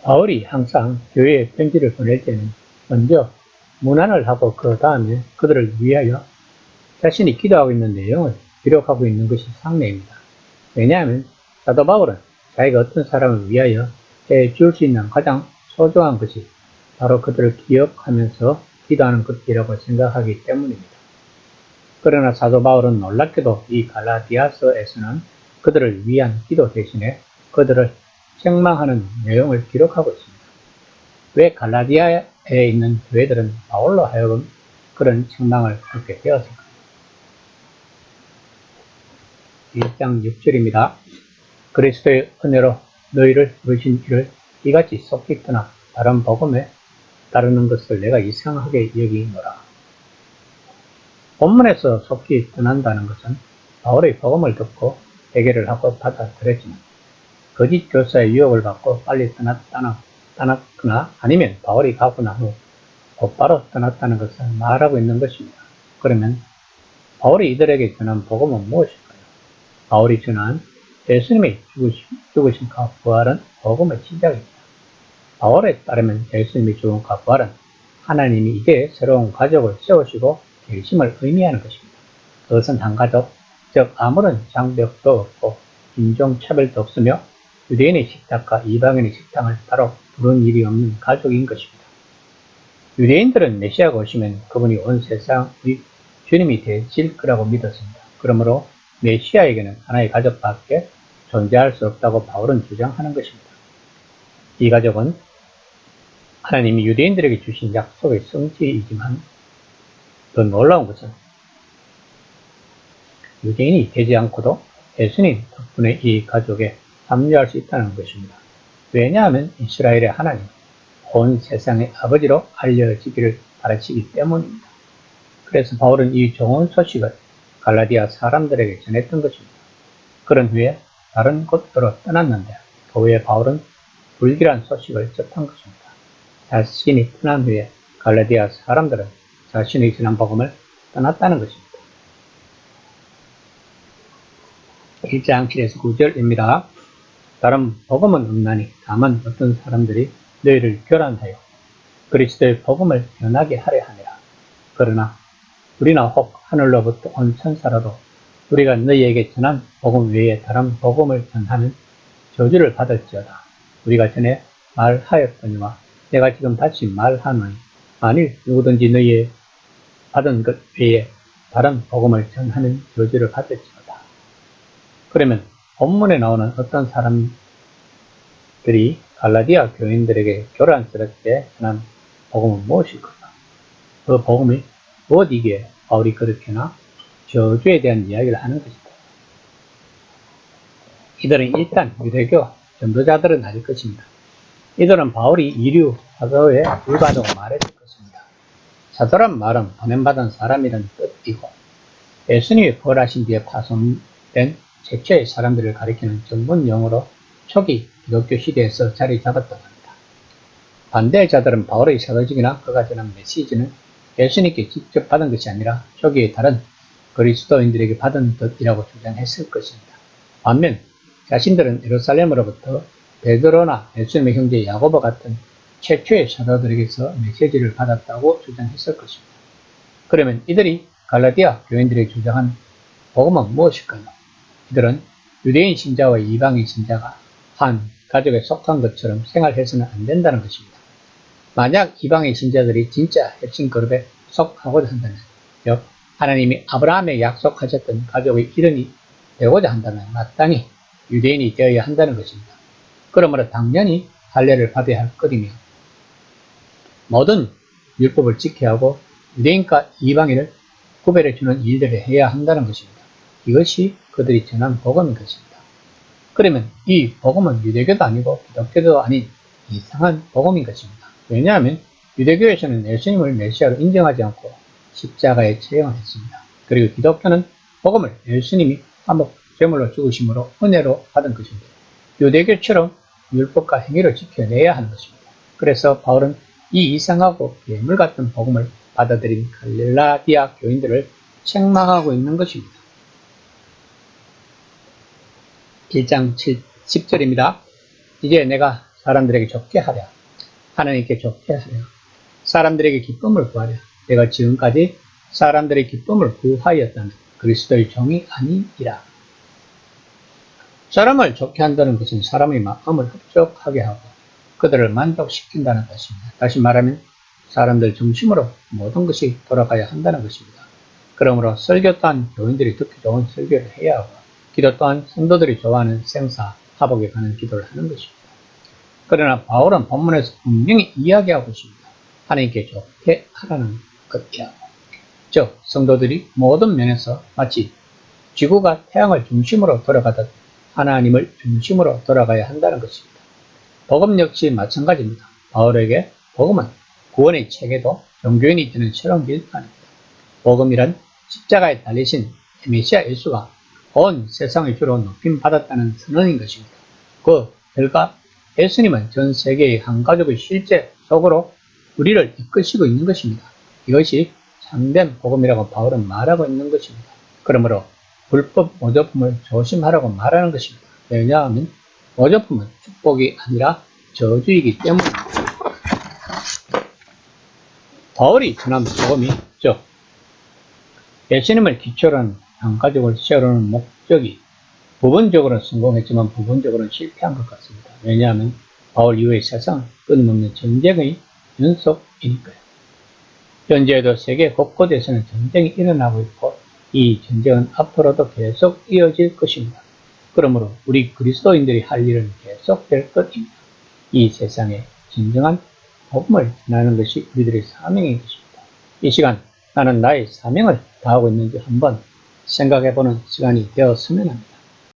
바울이 항상 교회에 편지를 보낼 때는 먼저 문안을 하고 그 다음에 그들을 위하여 자신이 기도하고 있는 내용을 기록하고 있는 것이 상례입니다. 왜냐하면 사도 바울은 자기가 어떤 사람을 위하여 해줄 수 있는 가장 소중한 것이 바로 그들을 기억하면서 기도하는 것이라고 생각하기 때문입니다. 그러나 사도 바울은 놀랍게도 이 갈라디아서에서는 그들을 위한 기도 대신에 그들을 책망하는 내용을 기록하고 있습니다. 왜 갈라디아에 있는 교회들은 바울로 하여금 그런 책망을 받게 되었을까요? 1장 6절입니다. 그리스도의 은혜로 너희를 부르신 이를 이같이 속히 떠나 다른 복음에 따르는 것을 내가 이상하게 여기노라. 본문에서 속히 떠난다는 것은 바울의 복음을 듣고 회개를 하고 받아들였지만 거짓 교사의 유혹을 받고 빨리 떠났거나 아니면 바울이 가고 난 후 곧바로 떠났다는 것을 말하고 있는 것입니다. 그러면 바울이 이들에게 전한 복음은 무엇일까요? 바울이 전한 예수님의 죽으심과 부활은 복음의 시작입니다. 바울에 따르면 예수님이 죽음과 부활은 하나님이 이제 새로운 가족을 세우시고 계심을 의미하는 것입니다. 그것은 한 가족, 즉 아무런 장벽도 없고 인종차별도 없으며 유대인의 식탁과 이방인의 식탁을 따로 부른 일이 없는 가족인 것입니다. 유대인들은 메시아가 오시면 그분이 온 세상의 주님이 되실 거라고 믿었습니다. 그러므로 메시아에게는 하나의 가족밖에 존재할 수 없다고 바울은 주장하는 것입니다. 이 가족은 하나님이 유대인들에게 주신 약속의 성취이지만 더 놀라운 것은 유대인이 되지 않고도 예수님 덕분에 이 가족에 합류할 수 있다는 것입니다. 왜냐하면 이스라엘의 하나님, 온 세상의 아버지로 알려지기를 바라시기 때문입니다. 그래서 바울은 이 좋은 소식을 갈라디아 사람들에게 전했던 것입니다. 그런 후에 다른 곳으로 떠났는데 그 후에 바울은 불길한 소식을 접한 것입니다. 자신이 떠난 후에 갈라디아 사람들은 자신의 전한 복음을 떠났다는 것입니다. 1장 7에서 9절입니다. 다른 복음은 없나니 다만 어떤 사람들이 너희를 교란하여 그리스도의 복음을 변하게 하려 하니라. 그러나 우리나 혹 하늘로부터 온 천사라도 우리가 너희에게 전한 복음 외에 다른 복음을 전하면 저주를 받을지어다. 우리가 전에 말하였거니와 내가 지금 다시 말하노니 만일 누구든지 너희의 받은 것 외에 다른 복음을 전하는 저주를 받을지어다. 그러면 본문에 나오는 어떤 사람들이 갈라디아 교인들에게 교란스럽게 전한 복음은 무엇일까? 그 복음이 무엇이기에 바울이 그렇게나 저주에 대한 이야기를 하는 것이다. 이들은 일단 유대교 전도자들은 아닐 것입니다. 이들은 바울이 이류 사도에 불과하다고 말했을 것입니다. 사도란 말은 보냄받은 사람이라는 뜻이고 예수님이 부활하신 뒤에 파송된 최초의 사람들을 가리키는 전문 용어로 초기 기독교 시대에서 자리 잡았다고 합니다. 반대의 자들은 바울의 사도직이나 그가 전한 메시지는 예수님께 직접 받은 것이 아니라 초기의 다른 그리스도인들에게 받은 뜻이라고 주장했을 것입니다. 반면 자신들은 예루살렘으로부터 베드로나 예수님의 형제 야고보 같은 최초의 사도들에게서 메시지를 받았다고 주장했을 것입니다. 그러면 이들이 갈라디아 교인들이 주장한 복음은 무엇일까요? 이들은 유대인 신자와 이방인 신자가 한 가족에 속한 것처럼 생활해서는 안 된다는 것입니다. 만약 이방인 신자들이 진짜 핵심 그룹에 속하고자 한다면, 즉 하나님이 아브라함에 약속하셨던 가족의 일원이 되고자 한다면 마땅히 유대인이 되어야 한다는 것입니다. 그러므로 당연히 할례를 받아야 할 것이며 모든 율법을 지켜야 하고 유대인과 이방인을 구별해주는 일들을 해야 한다는 것입니다. 이것이 그들이 전한 복음인 것입니다. 그러면 이 복음은 유대교도 아니고 기독교도 아닌 이상한 복음인 것입니다. 왜냐하면 유대교에서는 예수님을 메시아로 인정하지 않고 십자가에 처형했습니다. 그리고 기독교는 복음을 예수님이 화목 제물로 죽으심으로 은혜로 받은 것입니다. 유대교처럼 율법과 행위를 지켜내야 하는 것입니다. 그래서 바울은 이 이상하고 괴물 같은 복음을 받아들인 갈라디아 교인들을 책망하고 있는 것입니다. 1장 10절입니다. 이제 내가 사람들에게 좋게 하랴. 하나님께 좋게 하랴. 사람들에게 기쁨을 구하랴. 내가 지금까지 사람들의 기쁨을 구하였다는 그리스도의 종이 아니니라. 사람을 좋게 한다는 것은 사람의 마음을 흡족하게 하고 그들을 만족시킨다는 것입니다. 다시 말하면 사람들 중심으로 모든 것이 돌아가야 한다는 것입니다. 그러므로 설교 또한 교인들이 듣기 좋은 설교를 해야 하고 기도 또한 성도들이 좋아하는 생사, 화복에 관한 기도를 하는 것입니다. 그러나 바울은 본문에서 분명히 이야기하고 있습니다. 하나님께 좋게 하라는 것이야. 즉 성도들이 모든 면에서 마치 지구가 태양을 중심으로 돌아가듯 하나님을 중심으로 돌아가야 한다는 것입니다. 복음 역시 마찬가지입니다. 바울에게 복음은 구원의 체계도 종교인이 되는 새로운 길판입니다. 복음이란 십자가에 달리신 메시아 예수가 온 세상의 주로 높임받았다는 선언인 것입니다. 그 결과 예수님은 전 세계의 한 가족의 실제 속으로 우리를 이끄시고 있는 것입니다. 이것이 참된 복음이라고 바울은 말하고 있는 것입니다. 그러므로 불법 모조품을 조심하라고 말하는 것입니다. 왜냐하면 모조품은 축복이 아니라 저주이기 때문입니다. 바울이 전한 복음이 즉 예수님을 기초로 한 한가족을 세우려는 목적이 부분적으로는 성공했지만 부분적으로는 실패한 것 같습니다. 왜냐하면 바울 이후의 세상은 끊임없는 전쟁의 연속이니까요. 현재에도 세계 곳곳에서는 전쟁이 일어나고 있고 이 전쟁은 앞으로도 계속 이어질 것입니다. 그러므로 우리 그리스도인들이 할 일은 계속될 것입니다. 이 세상에 진정한 복음을 전하는 것이 우리들의 사명인 것입니다. 이 시간 나는 나의 사명을 다하고 있는지 한번 생각해보는 시간이 되었으면 합니다.